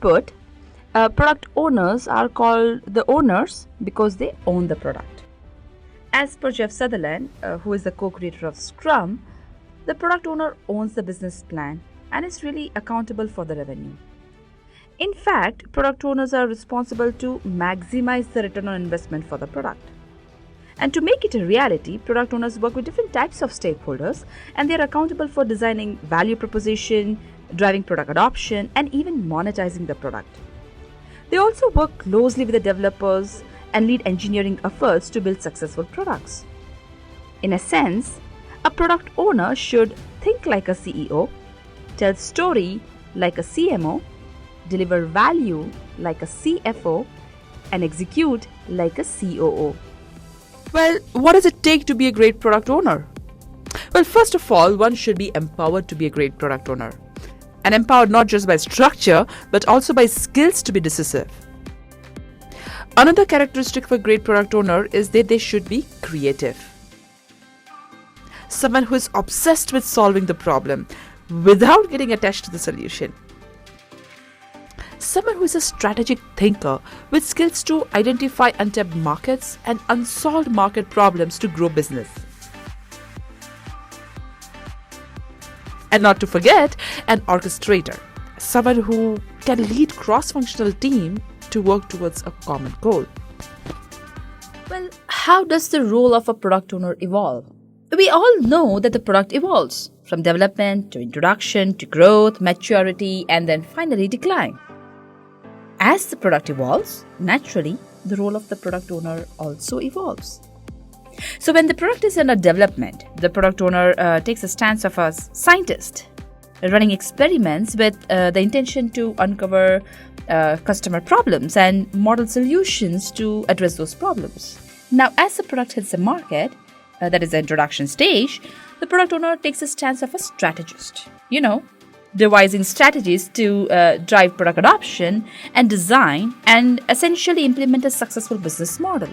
put, product owners are called the owners because they own the product. As per Jeff Sutherland, who is the co-creator of Scrum, the product owner owns the business plan and is really accountable for the revenue. In fact, product owners are responsible to maximize the return on investment for the product. And to make it a reality, product owners work with different types of stakeholders, and they are accountable for designing value proposition, driving product adoption, and even monetizing the product. They also work closely with the developers and lead engineering efforts to build successful products. In a sense, a product owner should think like a CEO, tell story like a CMO, deliver value like a CFO, and execute like a COO. Well, what does it take to be a great product owner? Well, first of all, one should be empowered to be a great product owner. And empowered not just by structure, but also by skills to be decisive. Another characteristic of a great product owner is that they should be creative. Someone who is obsessed with solving the problem without getting attached to the solution. Someone who is a strategic thinker with skills to identify untapped markets and unsolved market problems to grow business. And not to forget, an orchestrator, someone who can lead cross-functional team to work towards a common goal. Well, how does the role of a product owner evolve? We all know that the product evolves from development to introduction to growth, maturity, and then finally decline. As the product evolves, naturally, the role of the product owner also evolves. So when the product is under development, the product owner takes a stance of a scientist, running experiments with the intention to uncover customer problems and model solutions to address those problems. Now, as the product hits the market, that is the introduction stage, the product owner takes a stance of a strategist, devising strategies to drive product adoption and design and essentially implement a successful business model.